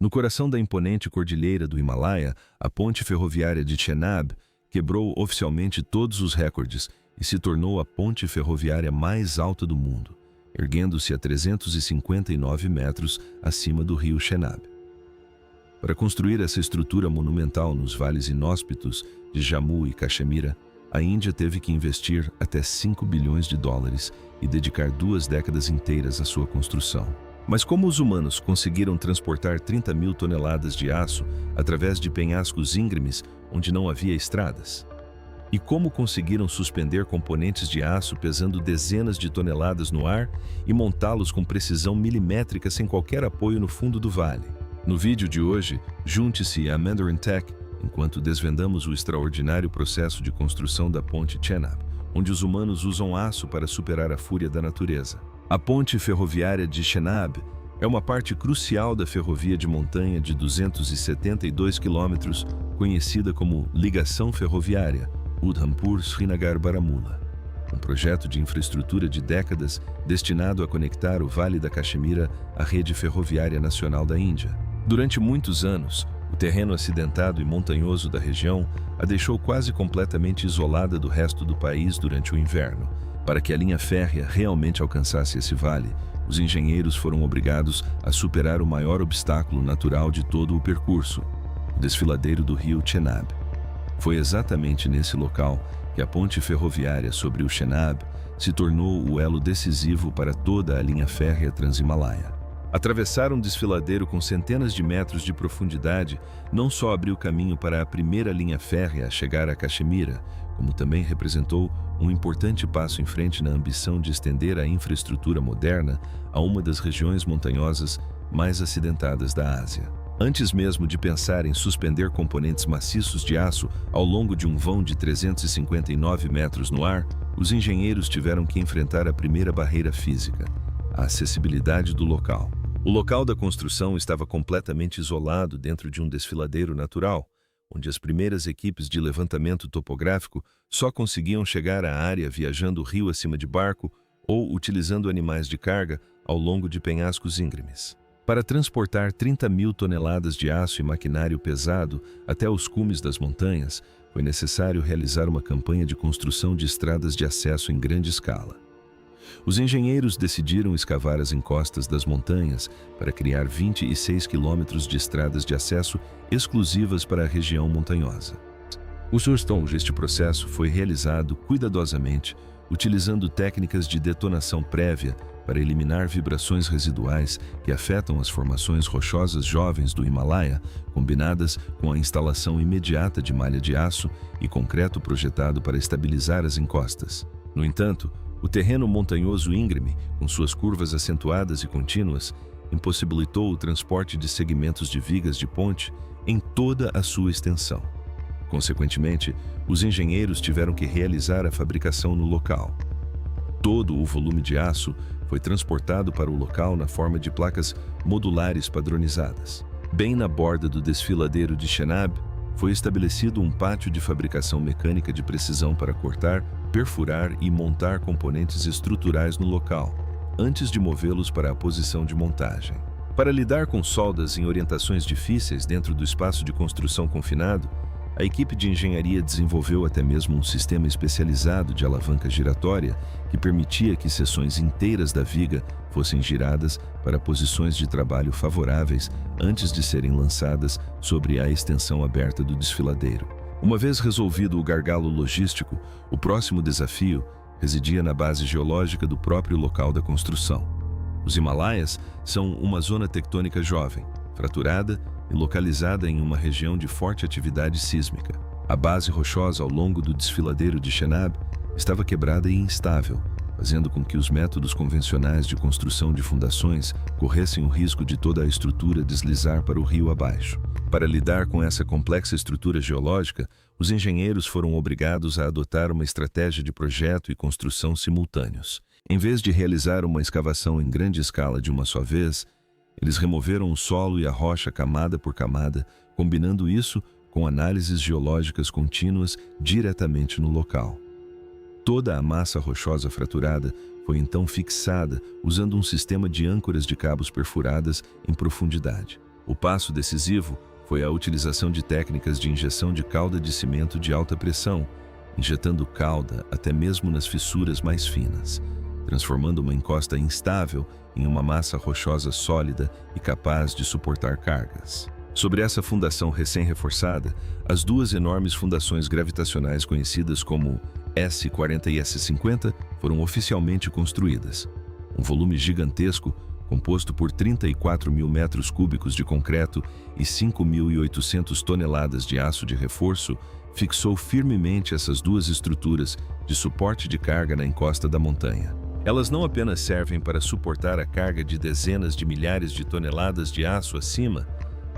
No coração da imponente cordilheira do Himalaia, a ponte ferroviária de Chenab quebrou oficialmente todos os recordes e se tornou a ponte ferroviária mais alta do mundo, erguendo-se a 359 metros acima do rio Chenab. Para construir essa estrutura monumental nos vales inóspitos de Jammu e Caxemira, a Índia teve que investir até 5 bilhões de dólares e dedicar 2 décadas inteiras à sua construção. Mas como os humanos conseguiram transportar 30 mil toneladas de aço através de penhascos íngremes onde não havia estradas? E como conseguiram suspender componentes de aço pesando dezenas de toneladas no ar e montá-los com precisão milimétrica sem qualquer apoio no fundo do vale? No vídeo de hoje, junte-se a Mandarin Tech enquanto desvendamos o extraordinário processo de construção da ponte Chenab, onde os humanos usam aço para superar a fúria da natureza. A ponte ferroviária de Chenab é uma parte crucial da ferrovia de montanha de 272 quilômetros, conhecida como Ligação Ferroviária Udhampur-Srinagar-Baramulla, um projeto de infraestrutura de décadas destinado a conectar o Vale da Caxemira à rede ferroviária nacional da Índia. Durante muitos anos, o terreno acidentado e montanhoso da região a deixou quase completamente isolada do resto do país durante o inverno. Para que a linha férrea realmente alcançasse esse vale, os engenheiros foram obrigados a superar o maior obstáculo natural de todo o percurso, o desfiladeiro do rio Chenab. Foi exatamente nesse local que a ponte ferroviária sobre o Chenab se tornou o elo decisivo para toda a linha férrea Transhimalaia. Atravessar um desfiladeiro com centenas de metros de profundidade não só abriu caminho para a primeira linha férrea a chegar a Caxemira, como também representou um importante passo em frente na ambição de estender a infraestrutura moderna a uma das regiões montanhosas mais acidentadas da Ásia. Antes mesmo de pensar em suspender componentes maciços de aço ao longo de um vão de 359 metros no ar, os engenheiros tiveram que enfrentar a primeira barreira física, a acessibilidade do local. O local da construção estava completamente isolado dentro de um desfiladeiro natural, onde as primeiras equipes de levantamento topográfico só conseguiam chegar à área viajando o rio acima de barco ou utilizando animais de carga ao longo de penhascos íngremes. Para transportar 30 mil toneladas de aço e maquinário pesado até os cumes das montanhas, foi necessário realizar uma campanha de construção de estradas de acesso em grande escala. Os engenheiros decidiram escavar as encostas das montanhas para criar 26 quilômetros de estradas de acesso exclusivas para a região montanhosa. Este processo foi realizado cuidadosamente, utilizando técnicas de detonação prévia para eliminar vibrações residuais que afetam as formações rochosas jovens do Himalaia, combinadas com a instalação imediata de malha de aço e concreto projetado para estabilizar as encostas. No entanto, o terreno montanhoso íngreme, com suas curvas acentuadas e contínuas, impossibilitou o transporte de segmentos de vigas de ponte em toda a sua extensão. Consequentemente, os engenheiros tiveram que realizar a fabricação no local. Todo o volume de aço foi transportado para o local na forma de placas modulares padronizadas. Bem na borda do desfiladeiro de Chenab, foi estabelecido um pátio de fabricação mecânica de precisão para cortar, perfurar e montar componentes estruturais no local, antes de movê-los para a posição de montagem. Para lidar com soldas em orientações difíceis dentro do espaço de construção confinado, a equipe de engenharia desenvolveu até mesmo um sistema especializado de alavanca giratória que permitia que seções inteiras da viga fossem giradas para posições de trabalho favoráveis antes de serem lançadas sobre a extensão aberta do desfiladeiro. Uma vez resolvido o gargalo logístico, o próximo desafio residia na base geológica do próprio local da construção. Os Himalaias são uma zona tectônica jovem, fraturada e localizada em uma região de forte atividade sísmica. A base rochosa ao longo do desfiladeiro de Chenab estava quebrada e instável, fazendo com que os métodos convencionais de construção de fundações corressem o risco de toda a estrutura deslizar para o rio abaixo. Para lidar com essa complexa estrutura geológica, os engenheiros foram obrigados a adotar uma estratégia de projeto e construção simultâneos. Em vez de realizar uma escavação em grande escala de uma só vez, eles removeram o solo e a rocha camada por camada, combinando isso com análises geológicas contínuas diretamente no local. Toda a massa rochosa fraturada foi então fixada usando um sistema de âncoras de cabos perfuradas em profundidade. O passo decisivo foi a utilização de técnicas de injeção de calda de cimento de alta pressão, injetando calda até mesmo nas fissuras mais finas, transformando uma encosta instável em uma massa rochosa sólida e capaz de suportar cargas. Sobre essa fundação recém-reforçada, as duas enormes fundações gravitacionais conhecidas como S40 e S50 foram oficialmente construídas. Um volume gigantesco, composto por 34 mil metros cúbicos de concreto e 5.800 toneladas de aço de reforço, fixou firmemente essas duas estruturas de suporte de carga na encosta da montanha. Elas não apenas servem para suportar a carga de dezenas de milhares de toneladas de aço acima,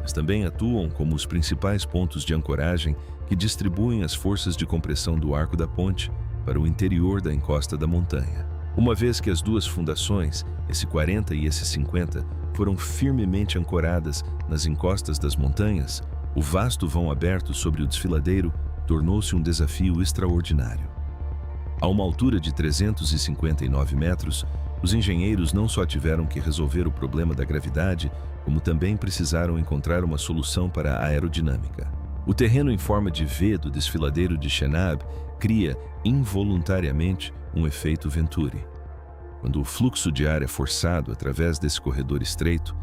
mas também atuam como os principais pontos de ancoragem que distribuem as forças de compressão do arco da ponte para o interior da encosta da montanha. Uma vez que as duas fundações, S40 e S50, foram firmemente ancoradas nas encostas das montanhas, o vasto vão aberto sobre o desfiladeiro tornou-se um desafio extraordinário. A uma altura de 359 metros, os engenheiros não só tiveram que resolver o problema da gravidade, como também precisaram encontrar uma solução para a aerodinâmica. O terreno em forma de V do desfiladeiro de Chenab cria, involuntariamente, um efeito Venturi. Quando o fluxo de ar é forçado através desse corredor estreito,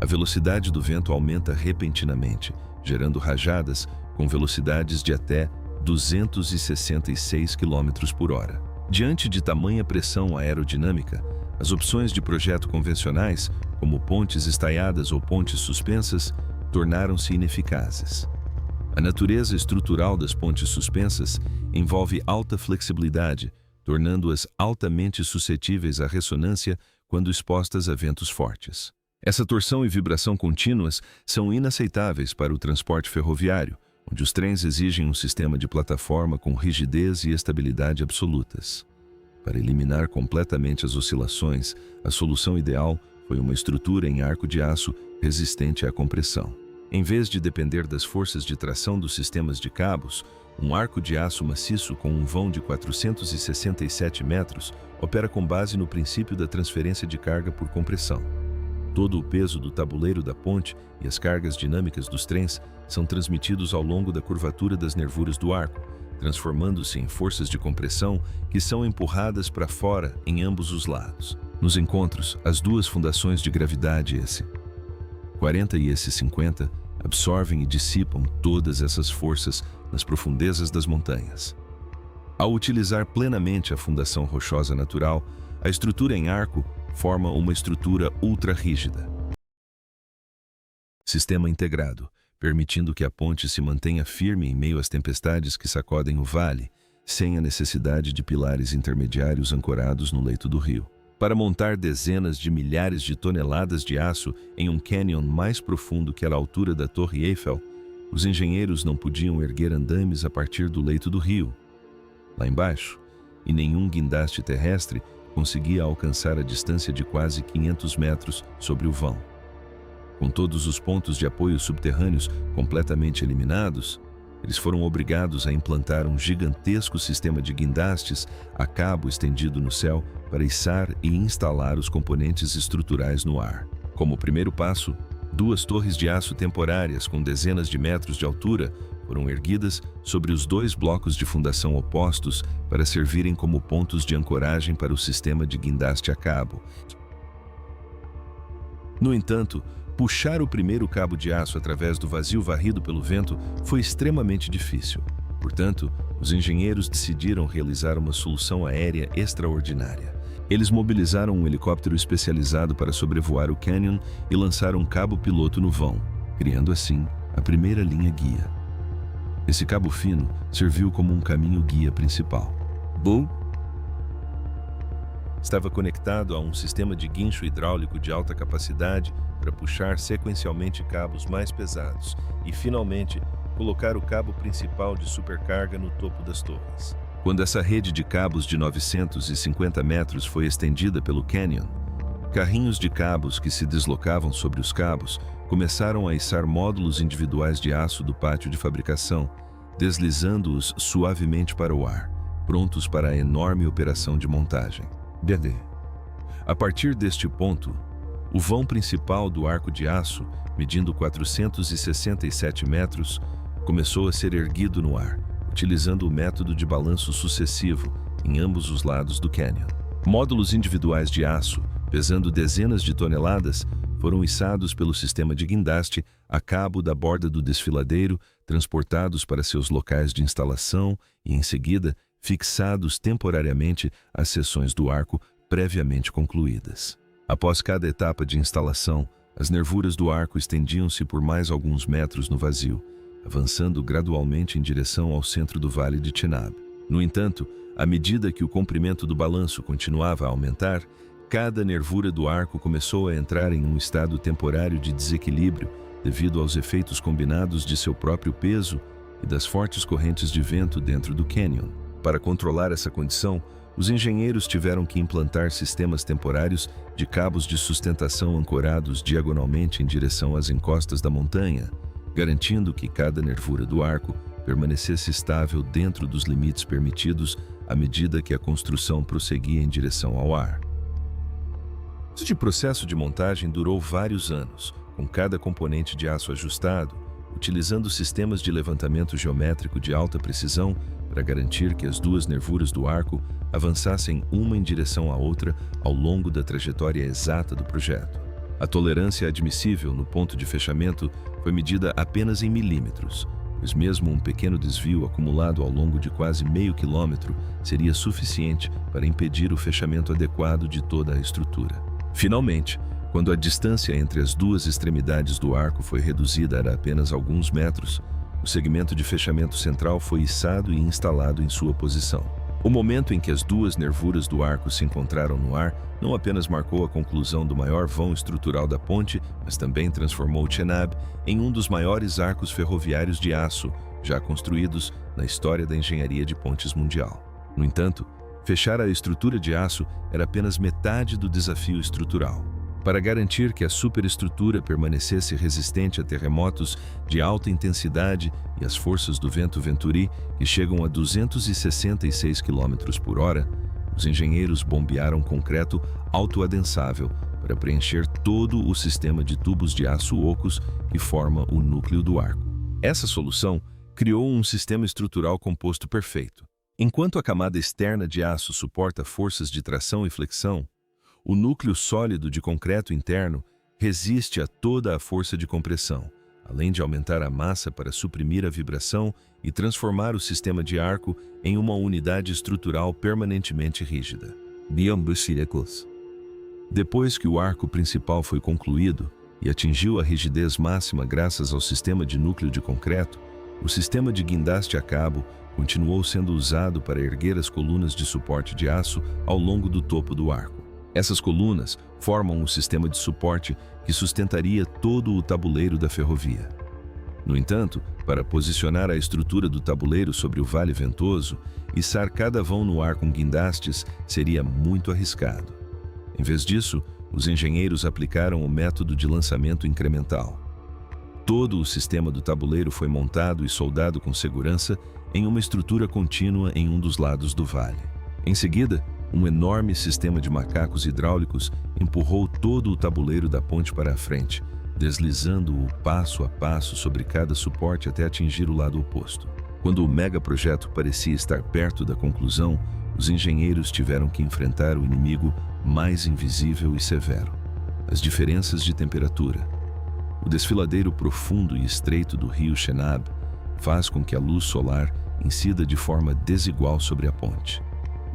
a velocidade do vento aumenta repentinamente, gerando rajadas com velocidades de até 266 km por hora. Diante de tamanha pressão aerodinâmica, as opções de projeto convencionais, como pontes estaiadas ou pontes suspensas, tornaram-se ineficazes. A natureza estrutural das pontes suspensas envolve alta flexibilidade, tornando-as altamente suscetíveis à ressonância quando expostas a ventos fortes. Essa torção e vibração contínuas são inaceitáveis para o transporte ferroviário, onde os trens exigem um sistema de plataforma com rigidez e estabilidade absolutas. Para eliminar completamente as oscilações, a solução ideal foi uma estrutura em arco de aço resistente à compressão. Em vez de depender das forças de tração dos sistemas de cabos, um arco de aço maciço com um vão de 467 metros opera com base no princípio da transferência de carga por compressão. Todo o peso do tabuleiro da ponte e as cargas dinâmicas dos trens são transmitidos ao longo da curvatura das nervuras do arco, transformando-se em forças de compressão que são empurradas para fora em ambos os lados. Nos encontros, as duas fundações de gravidade S40 e S50 absorvem e dissipam todas essas forças nas profundezas das montanhas. Ao utilizar plenamente a fundação rochosa natural, a estrutura em arco forma uma estrutura ultra-rígida. Sistema integrado, permitindo que a ponte se mantenha firme em meio às tempestades que sacodem o vale, sem a necessidade de pilares intermediários ancorados no leito do rio. Para montar dezenas de milhares de toneladas de aço em um cânion mais profundo que a altura da Torre Eiffel, os engenheiros não podiam erguer andames a partir do leito do rio, lá embaixo, e nenhum guindaste terrestre conseguia alcançar a distância de quase 500 metros sobre o vão. Com todos os pontos de apoio subterrâneos completamente eliminados, eles foram obrigados a implantar um gigantesco sistema de guindastes a cabo estendido no céu para içar e instalar os componentes estruturais no ar. Como primeiro passo, duas torres de aço temporárias com dezenas de metros de altura foram erguidas sobre os dois blocos de fundação opostos para servirem como pontos de ancoragem para o sistema de guindaste a cabo. No entanto, puxar o primeiro cabo de aço através do vazio varrido pelo vento foi extremamente difícil. Portanto, os engenheiros decidiram realizar uma solução aérea extraordinária. Eles mobilizaram um helicóptero especializado para sobrevoar o cânion e lançaram um cabo piloto no vão, criando assim a primeira linha guia. Esse cabo fino serviu como um caminho guia principal. Bull estava conectado a um sistema de guincho hidráulico de alta capacidade para puxar sequencialmente cabos mais pesados e, finalmente, colocar o cabo principal de supercarga no topo das torres. Quando essa rede de cabos de 950 metros foi estendida pelo cânion, carrinhos de cabos que se deslocavam sobre os cabos começaram a içar módulos individuais de aço do pátio de fabricação, deslizando-os suavemente para o ar, prontos para a enorme operação de montagem. A partir deste ponto, O vão principal do arco de aço, medindo 467 metros, começou a ser erguido no ar, utilizando o método de balanço sucessivo em ambos os lados do cânion. Módulos individuais de aço, pesando dezenas de toneladas, foram içados pelo sistema de guindaste a cabo da borda do desfiladeiro, transportados para seus locais de instalação e, em seguida, fixados temporariamente às seções do arco previamente concluídas. Após cada etapa de instalação, as nervuras do arco estendiam-se por mais alguns metros no vazio, avançando gradualmente em direção ao centro do Vale de Chenab. No entanto, à medida que o comprimento do balanço continuava a aumentar, cada nervura do arco começou a entrar em um estado temporário de desequilíbrio devido aos efeitos combinados de seu próprio peso e das fortes correntes de vento dentro do cânion. Para controlar essa condição, os engenheiros tiveram que implantar sistemas temporários de cabos de sustentação ancorados diagonalmente em direção às encostas da montanha, garantindo que cada nervura do arco permanecesse estável dentro dos limites permitidos à medida que a construção prosseguia em direção ao ar. Este processo de montagem durou vários anos, com cada componente de aço ajustado, utilizando sistemas de levantamento geométrico de alta precisão para garantir que as duas nervuras do arco avançassem uma em direção à outra ao longo da trajetória exata do projeto. A tolerância admissível no ponto de fechamento foi medida apenas em milímetros, pois mesmo um pequeno desvio acumulado ao longo de quase meio quilômetro seria suficiente para impedir o fechamento adequado de toda a estrutura. Finalmente, quando a distância entre as duas extremidades do arco foi reduzida a apenas alguns metros, o segmento de fechamento central foi içado e instalado em sua posição. O momento em que as duas nervuras do arco se encontraram no ar não apenas marcou a conclusão do maior vão estrutural da ponte, mas também transformou Chenab em um dos maiores arcos ferroviários de aço já construídos na história da engenharia de pontes mundial. No entanto, fechar a estrutura de aço era apenas metade do desafio estrutural. Para garantir que a superestrutura permanecesse resistente a terremotos de alta intensidade e às forças do vento Venturi, que chegam a 266 km por hora, os engenheiros bombearam concreto autoadensável para preencher todo o sistema de tubos de aço ocos que forma o núcleo do arco. Essa solução criou um sistema estrutural composto perfeito. Enquanto a camada externa de aço suporta forças de tração e flexão, o núcleo sólido de concreto interno resiste a toda a força de compressão, além de aumentar a massa para suprimir a vibração e transformar o sistema de arco em uma unidade estrutural permanentemente rígida. Depois que o arco principal foi concluído e atingiu a rigidez máxima graças ao sistema de núcleo de concreto, o sistema de guindaste a cabo continuou sendo usado para erguer as colunas de suporte de aço ao longo do topo do arco. Essas colunas formam um sistema de suporte que sustentaria todo o tabuleiro da ferrovia. No entanto, para posicionar a estrutura do tabuleiro sobre o vale ventoso, içar cada vão no ar com guindastes seria muito arriscado. Em vez disso, os engenheiros aplicaram o método de lançamento incremental. Todo o sistema do tabuleiro foi montado e soldado com segurança em uma estrutura contínua em um dos lados do vale. Em seguida, um enorme sistema de macacos hidráulicos empurrou todo o tabuleiro da ponte para a frente, deslizando-o passo a passo sobre cada suporte até atingir o lado oposto. Quando o megaprojeto parecia estar perto da conclusão, os engenheiros tiveram que enfrentar o inimigo mais invisível e severo: as diferenças de temperatura. O desfiladeiro profundo e estreito do rio Chenab faz com que a luz solar incida de forma desigual sobre a ponte.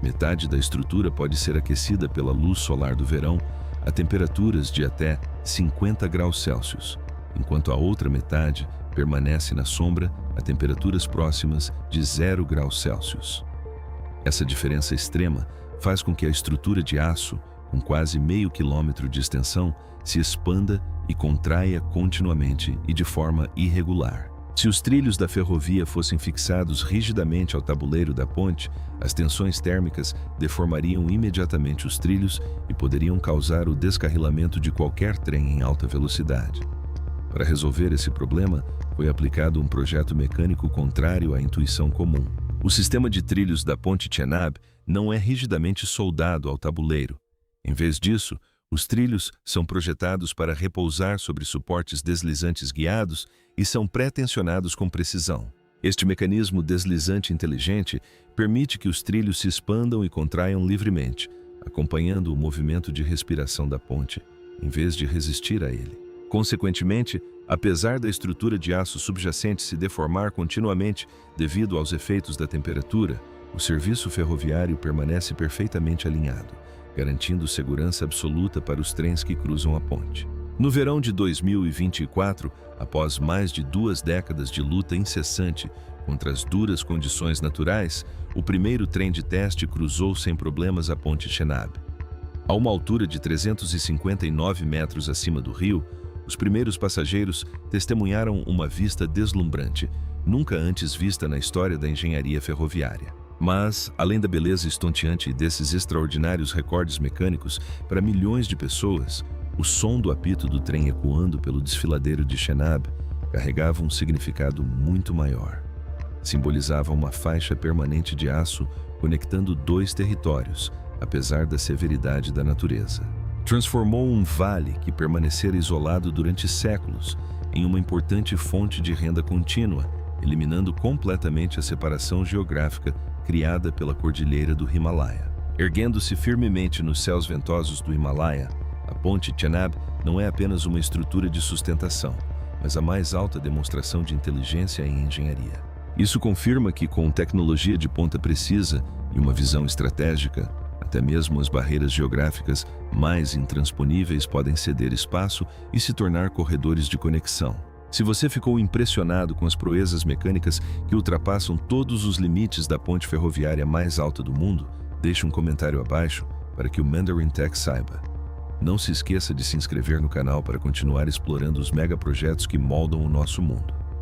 Metade da estrutura pode ser aquecida pela luz solar do verão a temperaturas de até 50 graus Celsius, enquanto a outra metade permanece na sombra a temperaturas próximas de 0 graus Celsius. Essa diferença extrema faz com que a estrutura de aço, com quase meio quilômetro de extensão, se expanda e contraia continuamente e de forma irregular. Se os trilhos da ferrovia fossem fixados rigidamente ao tabuleiro da ponte, as tensões térmicas deformariam imediatamente os trilhos e poderiam causar o descarrilamento de qualquer trem em alta velocidade. Para resolver esse problema, foi aplicado um projeto mecânico contrário à intuição comum. O sistema de trilhos da ponte Chenab não é rigidamente soldado ao tabuleiro. Em vez disso, Os trilhos são projetados para repousar sobre suportes deslizantes guiados e são pré-tensionados com precisão. Este mecanismo deslizante inteligente permite que os trilhos se expandam e contraiam livremente, acompanhando o movimento de respiração da ponte, em vez de resistir a ele. Consequentemente, apesar da estrutura de aço subjacente se deformar continuamente devido aos efeitos da temperatura, o serviço ferroviário permanece perfeitamente alinhado, garantindo segurança absoluta para os trens que cruzam a ponte. No verão de 2024, após mais de 2 décadas de luta incessante contra as duras condições naturais, o primeiro trem de teste cruzou sem problemas a ponte Chenab. A uma altura de 359 metros acima do rio, os primeiros passageiros testemunharam uma vista deslumbrante, nunca antes vista na história da engenharia ferroviária. Mas, além da beleza estonteante desses extraordinários recordes mecânicos para milhões de pessoas, o som do apito do trem ecoando pelo desfiladeiro de Chenab carregava um significado muito maior. Simbolizava uma faixa permanente de aço conectando 2 territórios, apesar da severidade da natureza. Transformou um vale que permanecera isolado durante séculos em uma importante fonte de renda contínua, eliminando completamente a separação geográfica criada pela cordilheira do Himalaia. Erguendo-se firmemente nos céus ventosos do Himalaia, a ponte Chenab não é apenas uma estrutura de sustentação, mas a mais alta demonstração de inteligência e engenharia. Isso confirma que, com tecnologia de ponta precisa e uma visão estratégica, até mesmo as barreiras geográficas mais intransponíveis podem ceder espaço e se tornar corredores de conexão. Se você ficou impressionado com as proezas mecânicas que ultrapassam todos os limites da ponte ferroviária mais alta do mundo, deixe um comentário abaixo para que o Mandarin Tech saiba. Não se esqueça de se inscrever no canal para continuar explorando os megaprojetos que moldam o nosso mundo.